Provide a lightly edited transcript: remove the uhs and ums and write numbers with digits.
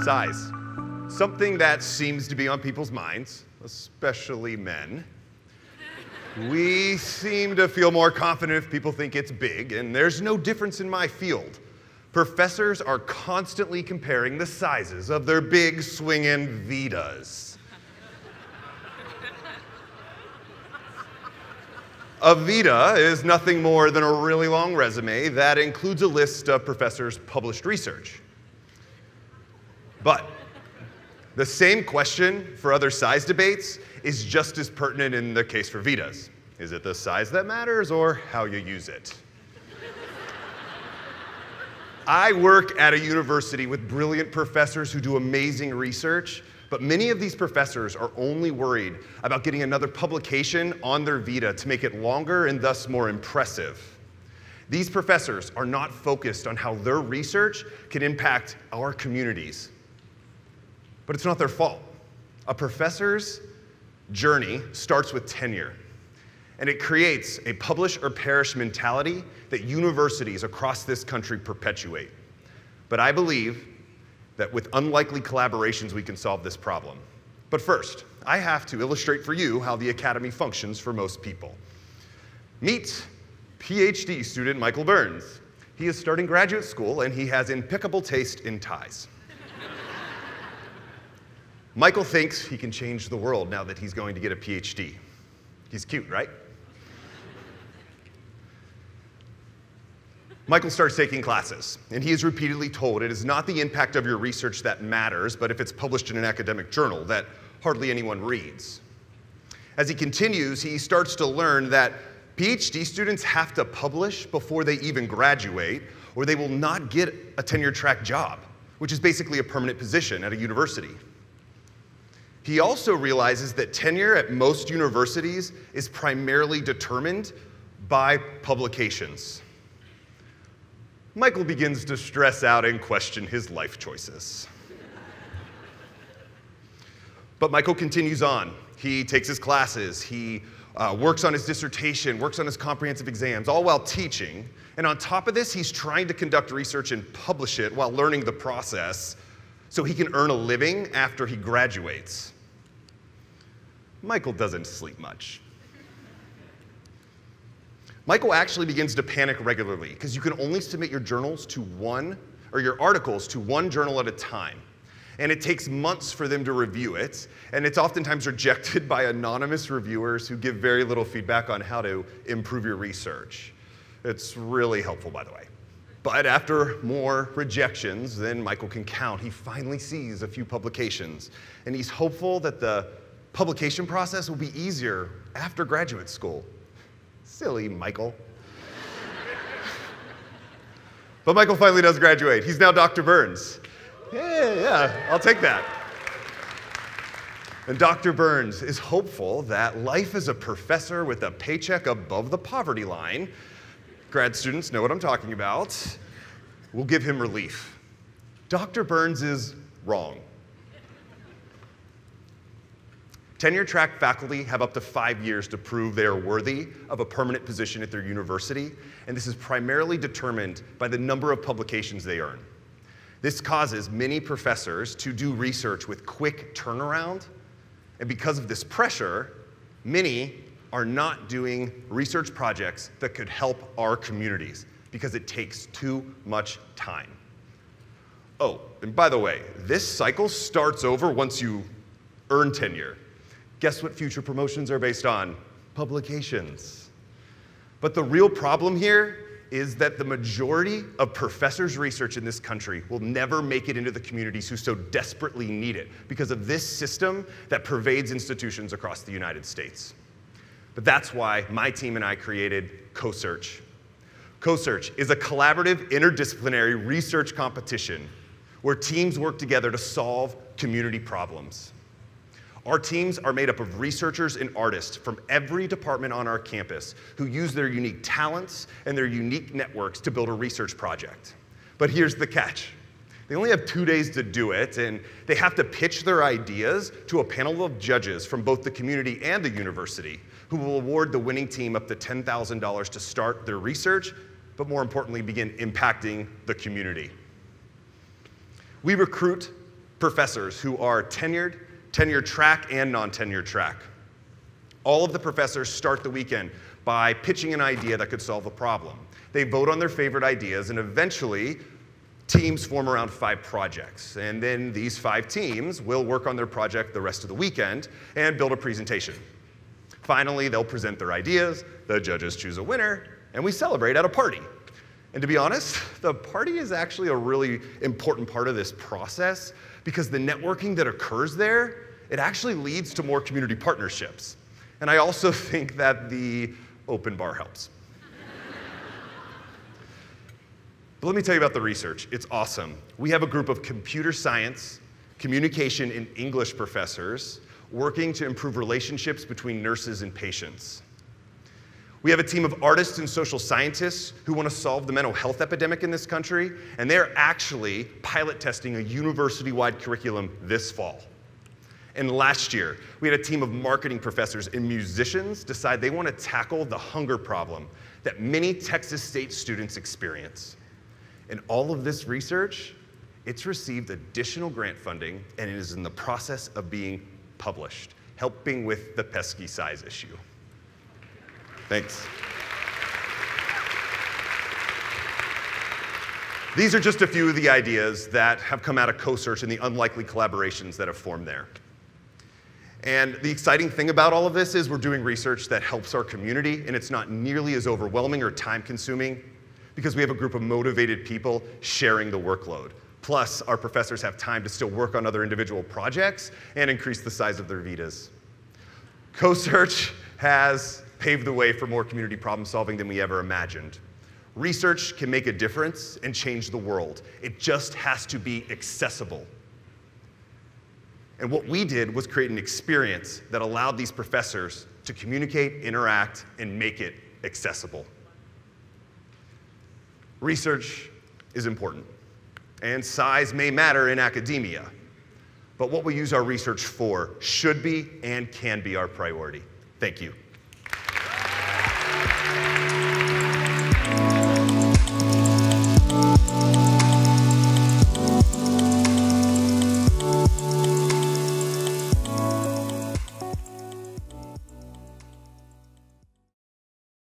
Size. Something that seems to be on people's minds, especially men. We seem to feel more confident if people think it's big, and there's no difference in my field. Professors are constantly comparing the sizes of their big swinging Vitas. A Vita is nothing more than a really long resume that includes a list of professors' published research. But the same question for other size debates is just as pertinent in the case for Vitas. Is it the size that matters or how you use it? I work at a university with brilliant professors who do amazing research, but many of these professors are only worried about getting another publication on their Vita to make it longer and thus more impressive. These professors are not focused on how their research can impact our communities. But it's not their fault. A professor's journey starts with tenure, and it creates a publish or perish mentality that universities across this country perpetuate. But I believe that with unlikely collaborations, we can solve this problem. But first, I have to illustrate for you how the academy functions for most people. Meet PhD student Michael Burns. He is starting graduate school, and he has impeccable taste in ties. Michael thinks he can change the world now that he's going to get a PhD. He's cute, right? Michael starts taking classes, and he is repeatedly told it is not the impact of your research that matters, but if it's published in an academic journal that hardly anyone reads. As he continues, he starts to learn that PhD students have to publish before they even graduate, or they will not get a tenure-track job, which is basically a permanent position at a university. He also realizes that tenure at most universities is primarily determined by publications. Michael begins to stress out and question his life choices. But Michael continues on. He takes his classes, he works on his dissertation, works on his comprehensive exams, all while teaching. And on top of this, he's trying to conduct research and publish it while learning the process so he can earn a living after he graduates. Michael doesn't sleep much. Michael actually begins to panic regularly because you can only submit your journals to your articles to one journal at a time. And it takes months for them to review it, and it's oftentimes rejected by anonymous reviewers who give very little feedback on how to improve your research. It's really helpful, by the way. But after more rejections than Michael can count, he finally sees a few publications, and he's hopeful that the publication process will be easier after graduate school. Silly Michael. But Michael finally does graduate. He's now Dr. Burns. Yeah, I'll take that. And Dr. Burns is hopeful that life as a professor with a paycheck above the poverty line, grad students know what I'm talking about, will give him relief. Dr. Burns is wrong. Tenure-track faculty have up to 5 years to prove they are worthy of a permanent position at their university, and this is primarily determined by the number of publications they earn. This causes many professors to do research with quick turnaround, and because of this pressure, many are not doing research projects that could help our communities because it takes too much time. Oh, and by the way, this cycle starts over once you earn tenure. Guess what future promotions are based on? Publications. But the real problem here is that the majority of professors' research in this country will never make it into the communities who so desperately need it because of this system that pervades institutions across the United States. But that's why my team and I created CoSearch. CoSearch is a collaborative, interdisciplinary research competition where teams work together to solve community problems. Our teams are made up of researchers and artists from every department on our campus who use their unique talents and their unique networks to build a research project. But here's the catch. They only have 2 days to do it, and they have to pitch their ideas to a panel of judges from both the community and the university who will award the winning team up to $10,000 to start their research, but more importantly, begin impacting the community. We recruit professors who are tenured, tenure track, and non-tenure track. All of the professors start the weekend by pitching an idea that could solve a problem. They vote on their favorite ideas, and eventually, teams form around 5 projects. And then these 5 teams will work on their project the rest of the weekend and build a presentation. Finally, they'll present their ideas, the judges choose a winner, and we celebrate at a party. And to be honest, the party is actually a really important part of this process because the networking that occurs there, it actually leads to more community partnerships. And I also think that the open bar helps. But let me tell you about the research. It's awesome. We have a group of computer science, communication, and English professors working to improve relationships between nurses and patients. We have a team of artists and social scientists who want to solve the mental health epidemic in this country, and they're actually pilot testing a university-wide curriculum this fall. And last year, we had a team of marketing professors and musicians decide they want to tackle the hunger problem that many Texas State students experience. And all of this research, it's received additional grant funding, and it is in the process of being published, helping with the pesky size issue. Thanks. These are just a few of the ideas that have come out of CoSearch and the unlikely collaborations that have formed there. And the exciting thing about all of this is we're doing research that helps our community, and it's not nearly as overwhelming or time-consuming because we have a group of motivated people sharing the workload. Plus, our professors have time to still work on other individual projects and increase the size of their vitas. CoSearch has paved the way for more community problem solving than we ever imagined. Research can make a difference and change the world. It just has to be accessible. And what we did was create an experience that allowed these professors to communicate, interact, and make it accessible. Research is important, and size may matter in academia, but what we use our research for should be and can be our priority. Thank you.